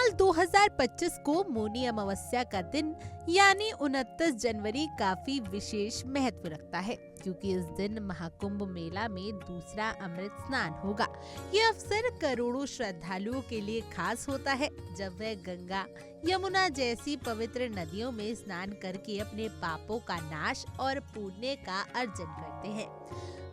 साल 2025 को मौनी अमावस्या का दिन यानी 29 जनवरी काफी विशेष महत्व रखता है, क्योंकि इस दिन महाकुंभ मेला में दूसरा अमृत स्नान होगा। ये अवसर करोड़ों श्रद्धालुओं के लिए खास होता है, जब वे गंगा, यमुना जैसी पवित्र नदियों में स्नान करके अपने पापों का नाश और पुण्य का अर्जन करते हैं।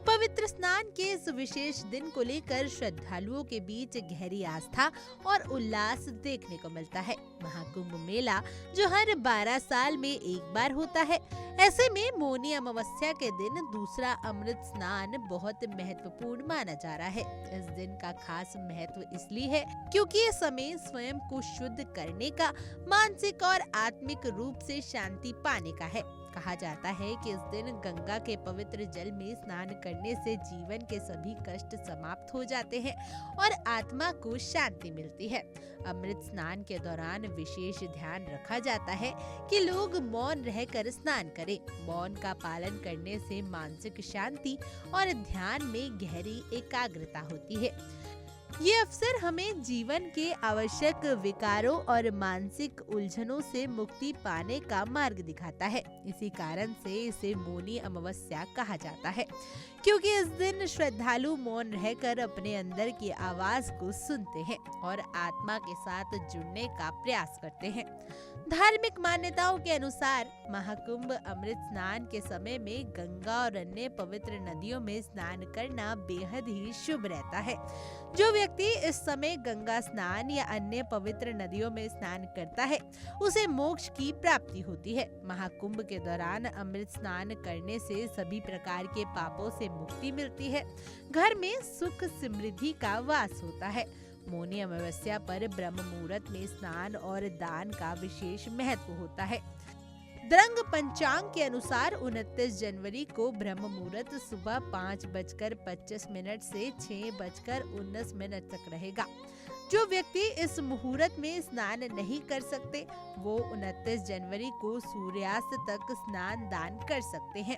पवित्र स्नान के इस विशेष दिन को लेकर श्रद्धालुओं के बीच गहरी आस्था और उल्लास देखने को मिलता है। महाकुंभ मेला जो हर 12 साल में एक बार होता है, ऐसे में मौनी अमावस्या के दिन दूसरा अमृत स्नान बहुत महत्वपूर्ण माना जा रहा है। इस दिन का खास महत्व इसलिए है क्योंकि ये समय स्वयं को शुद्ध करने का, मानसिक और आत्मिक रूप से शांति पाने का है। कहा जाता है कि इस दिन गंगा के पवित्र जल में स्नान करने से जीवन के सभी कष्ट समाप्त हो जाते हैं और आत्मा को शांति मिलती है। अमृत स्नान के दौरान विशेष ध्यान रखा जाता है कि लोग मौन रहकर स्नान करें। मौन का पालन करने से मानसिक शांति और ध्यान में गहरी एकाग्रता होती है। ये अवसर हमें जीवन के आवश्यक विकारों और मानसिक उलझनों से मुक्ति पाने का मार्ग दिखाता है। इसी कारण से इसे मौनी अमावस्या कहा जाता है, क्योंकि इस दिन श्रद्धालु मौन रहकर अपने अंदर की आवाज को सुनते हैं और आत्मा के साथ जुड़ने का प्रयास करते हैं। धार्मिक मान्यताओं के अनुसार महाकुंभ अमृत स्नान के समय में गंगा और अन्य पवित्र नदियों में स्नान करना बेहद ही शुभ रहता है। जो व्यक्ति इस समय गंगा स्नान या अन्य पवित्र नदियों में स्नान करता है, उसे मोक्ष की प्राप्ति होती है। महाकुंभ के दौरान अमृत स्नान करने से सभी प्रकार के पापों से मुक्ति मिलती है। घर में सुख समृद्धि का वास होता है। मौनी अमावस्या पर ब्रह्म मुहूर्त में स्नान और दान का विशेष महत्व होता है। द्रंग पंचांग के अनुसार 29 जनवरी को ब्रह्म मुहूर्त सुबह 5:25 से 6:19 तक रहेगा। जो व्यक्ति इस मुहूर्त में स्नान नहीं कर सकते, वो 29 जनवरी को सूर्यास्त तक स्नान दान कर सकते हैं।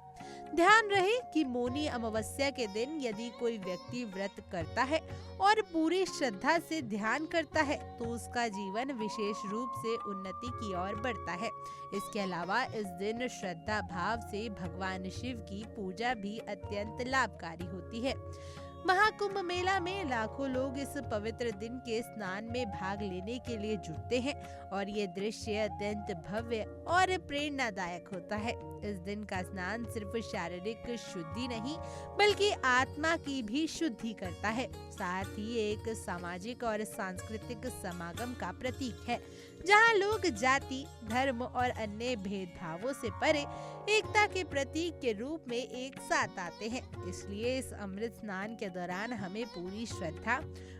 ध्यान रहे कि मौनी अमावस्या के दिन यदि कोई व्यक्ति व्रत करता है और पूरी श्रद्धा से ध्यान करता है, तो उसका जीवन विशेष रूप से उन्नति की ओर बढ़ता है। इसके अलावा इस दिन श्रद्धा भाव से भगवान शिव की पूजा भी अत्यंत लाभकारी होती है। महाकुंभ मेला में लाखों लोग इस पवित्र दिन के स्नान में भाग लेने के लिए जुटते हैं और ये दृश्य अत्यंत भव्य और प्रेरणादायक होता है। इस दिन का स्नान सिर्फ शारीरिक शुद्धि नहीं, बल्कि आत्मा की भी शुद्धि करता है। साथ ही एक सामाजिक और सांस्कृतिक समागम का प्रतीक है, जहां लोग जाति, धर्म और अन्य भेदभावों से परे एकता के प्रतीक के रूप में एक साथ आते हैं। इसलिए इस अमृत स्नान के दौरान हमें पूरी श्रद्धा,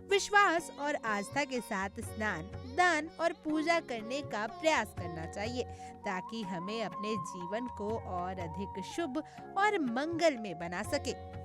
विश्वास और आस्था के साथ स्नान, दान और पूजा करने का प्रयास करना चाहिए, ताकि हमें अपने जीवन को और अधिक शुभ और मंगलमय बना सके।